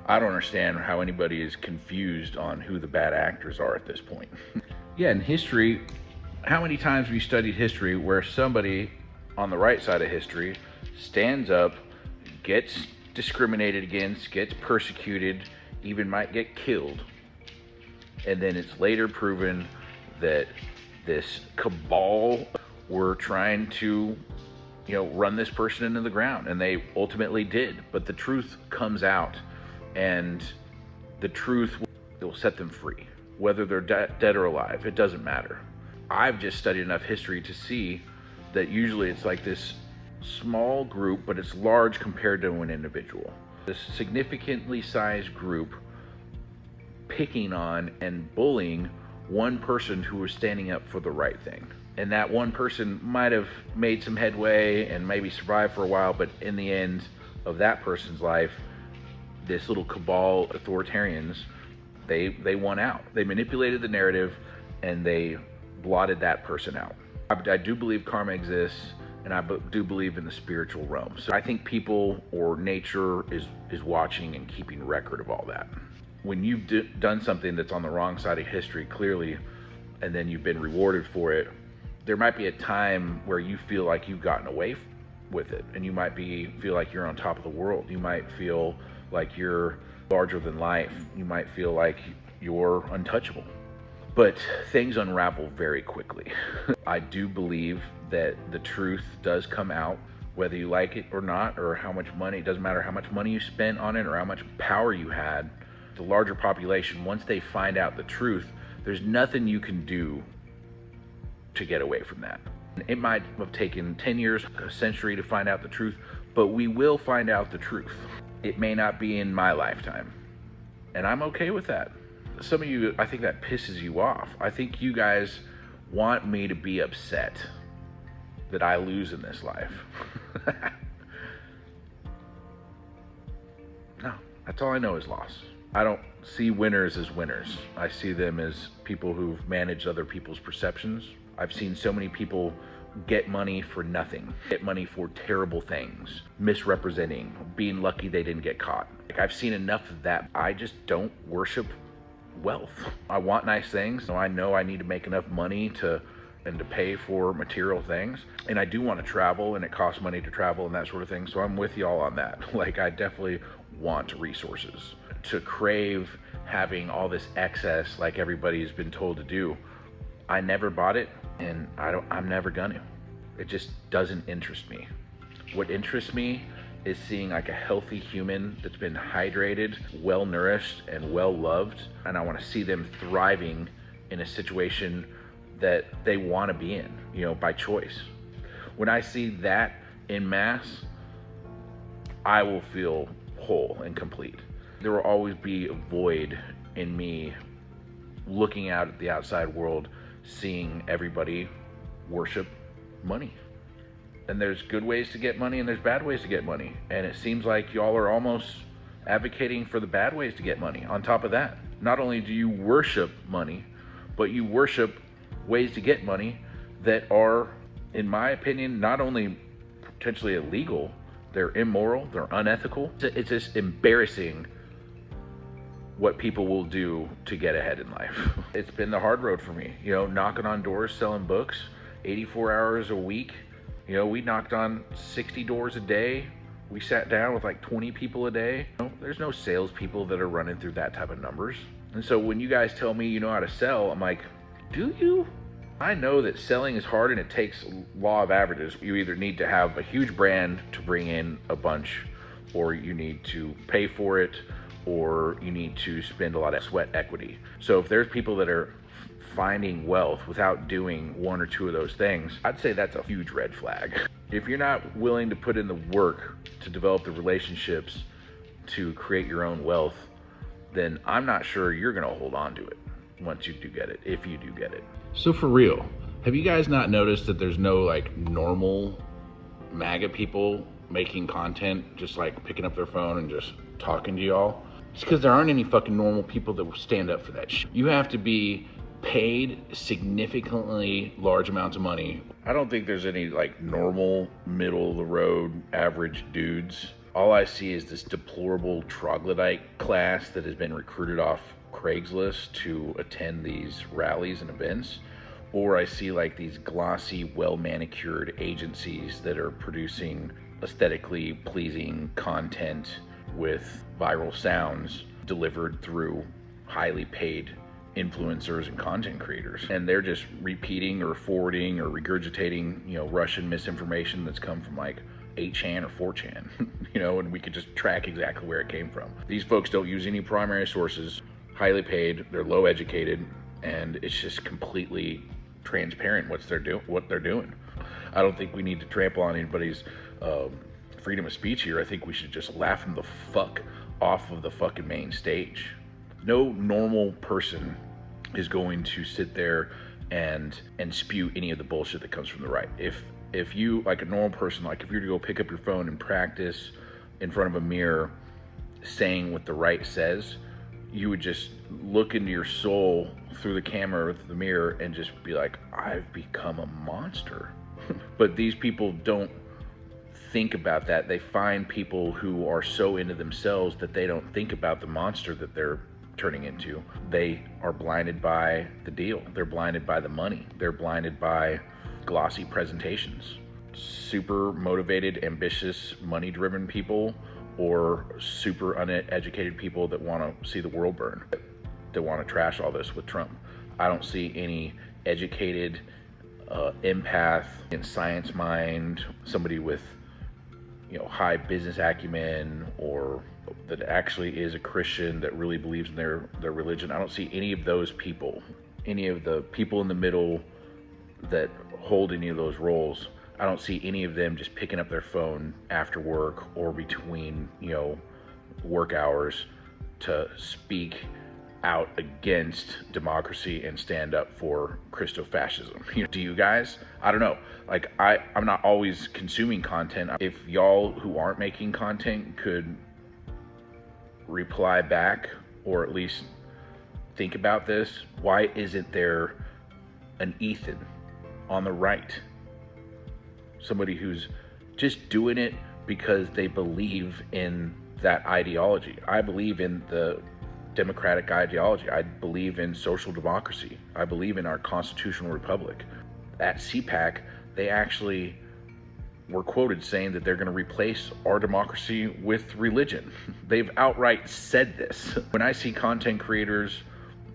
I don't understand how anybody is confused on who the bad actors are at this point. Yeah, in history, how many times have you studied history where somebody on the right side of history stands up, gets discriminated against, gets persecuted, even might get killed, and then it's later proven that this cabal were trying to, run this person into the ground, and they ultimately did. But the truth comes out, and the truth will set them free. Whether they're dead or alive, it doesn't matter. I've just studied enough history to see that usually it's like this small group, but it's large compared to an individual. This significantly sized group picking on and bullying one person who was standing up for the right thing. And that one person might have made some headway and maybe survived for a while, but in the end of that person's life, this little cabal authoritarians, they won out. They manipulated the narrative and they blotted that person out. I do believe karma exists, and I do believe in the spiritual realm. So I think people or nature is watching and keeping record of all that. When you've done something that's on the wrong side of history, clearly, and then you've been rewarded for it, there might be a time where you feel like you've gotten away with it, and you might feel like you're on top of the world. You might feel like you're larger than life. You might feel like you're untouchable. But things unravel very quickly. I do believe that the truth does come out, whether you like it or not, or how much money. It doesn't matter how much money you spent on it or how much power you had. The larger population, once they find out the truth, there's nothing you can do to get away from that. It might have taken 10 years, a century to find out the truth, but we will find out the truth. It may not be in my lifetime, and I'm okay with that. Some of you, I think that pisses you off. I think you guys want me to be upset that I lose in this life. No, that's all I know is loss. I don't see winners as winners. I see them as people who've managed other people's perceptions. I've seen so many people get money for nothing, get money for terrible things, misrepresenting, being lucky they didn't get caught. I've seen enough of that. I just don't worship wealth. I want nice things. I know I need to make enough money to pay for material things. And I do want to travel, and it costs money to travel and that sort of thing. So I'm with y'all on that. I definitely want resources. To crave having all this excess like everybody's been told to do, I never bought it, and I'm never gonna. It just doesn't interest me. What interests me is seeing a healthy human that's been hydrated, well nourished, and well loved, and I want to see them thriving in a situation that they want to be in, by choice. When I see that in mass, I will feel whole and complete. There will always be a void in me looking out at the outside world, seeing everybody worship money. And there's good ways to get money and there's bad ways to get money. And it seems like y'all are almost advocating for the bad ways to get money. On top of that, not only do you worship money, but you worship ways to get money that are, in my opinion, not only potentially illegal, they're immoral, they're unethical. It's just embarrassing what people will do to get ahead in life. It's been the hard road for me, knocking on doors, selling books, 84 hours a week. We knocked on 60 doors a day. We sat down with 20 people a day. There's no salespeople that are running through that type of numbers. And so when you guys tell me you know how to sell, I'm like, do you? I know that selling is hard and it takes law of averages. You either need to have a huge brand to bring in a bunch, or you need to pay for it, or you need to spend a lot of sweat equity. So if there's people that are finding wealth without doing one or two of those things, I'd say that's a huge red flag. If you're not willing to put in the work to develop the relationships to create your own wealth, then I'm not sure you're gonna hold on to it once you do get it, if you do get it. So for real, have you guys not noticed that there's no normal MAGA people making content, just picking up their phone and just talking to y'all? It's because there aren't any fucking normal people that will stand up for that shit. You have to be paid significantly large amounts of money. I don't think there's any normal, middle of the road, average dudes All I see is this deplorable troglodyte class that has been recruited off Craigslist to attend these rallies and events. Or I see like these glossy, well-manicured agencies that are producing aesthetically pleasing content with viral sounds delivered through highly paid influencers and content creators. And they're just repeating or forwarding or regurgitating, Russian misinformation that's come from like 8chan or 4chan, and we could just track exactly where it came from. These folks don't use any primary sources, highly paid, they're low educated, and it's just completely transparent what they're doing. I don't think we need to trample on anybody's freedom of speech here. I think we should just laugh them the fuck off of the fucking main stage. No normal person is going to sit there and spew any of the bullshit that comes from the right. If you, like a normal person, like if you were to go pick up your phone and practice in front of a mirror saying what the right says, you would just look into your soul through the camera or through the mirror and just be like, I've become a monster. But these people don't think about that. They find people who are so into themselves that they don't think about the monster that they're turning into. They are blinded by the deal. They're blinded by the money. They're blinded by glossy presentations. Super motivated, ambitious, money-driven people, or super uneducated people that want to see the world burn, that want to trash all this with Trump. I don't see any educated empath in science mind, somebody with high business acumen, or that actually is a Christian that really believes in their religion. I don't see any of those people, any of the people in the middle that hold any of those roles. I don't see any of them just picking up their phone after work or between, work hours to speak out against democracy and stand up for Christo-fascism. Do you guys? I don't know. Like, I'm not always consuming content. If y'all who aren't making content could reply back, or at least think about this, why isn't there an Ethan on the right? Somebody who's just doing it because they believe in that ideology. I believe in the democratic ideology. I believe in social democracy. I believe in our constitutional republic. At CPAC, they actually were quoted saying that they're going to replace our democracy with religion. They've outright said this. When I see content creators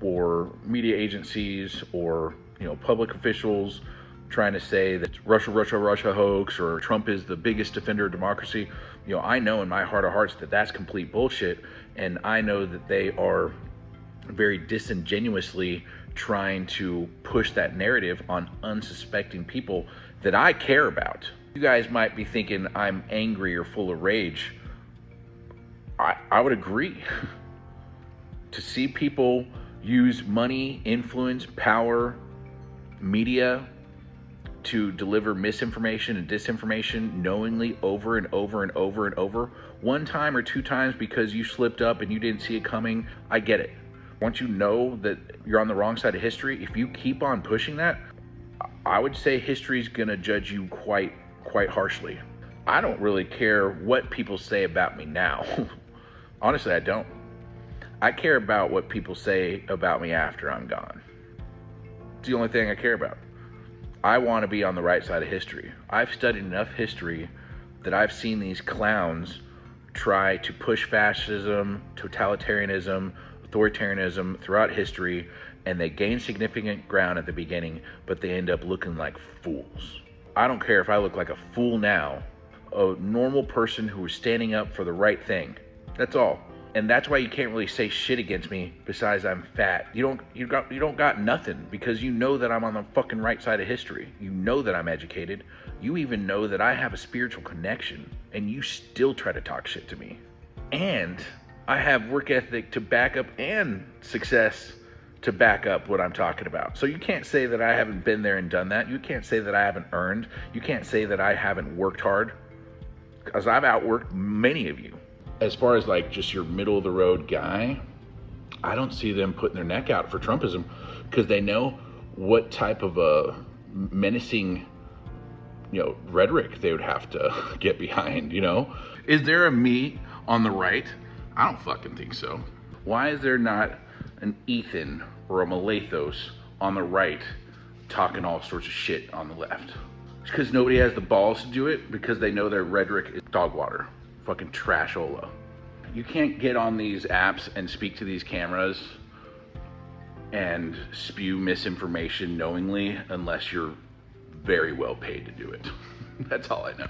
or media agencies or public officials trying to say that Russia hoax, or Trump is the biggest defender of democracy, I know in my heart of hearts that that's complete bullshit. And I know that they are very disingenuously trying to push that narrative on unsuspecting people that I care about. You guys might be thinking I'm angry or full of rage. I would agree. To see people use money, influence, power, media to deliver misinformation and disinformation knowingly over and over and over and over, one time or two times because you slipped up and you didn't see it coming, I get it. Once you know that you're on the wrong side of history, if you keep on pushing that, I would say history's gonna judge you quite harshly. I don't really care what people say about me now. Honestly, I don't. I care about what people say about me after I'm gone. It's the only thing I care about. I want to be on the right side of history. I've studied enough history that I've seen these clowns try to push fascism, totalitarianism, authoritarianism throughout history, and they gain significant ground at the beginning, but they end up looking like fools. I don't care if I look like a fool now, a normal person who is standing up for the right thing. That's all. And that's why you can't really say shit against me besides I'm fat. You don't got nothing, because you know that I'm on the fucking right side of history. You know that I'm educated. You even know that I have a spiritual connection, and you still try to talk shit to me. And I have work ethic to back up and success to back up what I'm talking about. So you can't say that I haven't been there and done that. You can't say that I haven't earned. You can't say that I haven't worked hard, because I've outworked many of you. As far as like just your middle of the road guy, I don't see them putting their neck out for Trumpism, because they know what type of a menacing, rhetoric they would have to get behind. Is there a me on the right? I don't fucking think so. Why is there not an Ethan or a Malathos on the right talking all sorts of shit on the left? It's because nobody has the balls to do it, because they know their rhetoric is dog water. Fucking trashola. You can't get on these apps and speak to these cameras and spew misinformation knowingly unless you're very well paid to do it. That's all I know.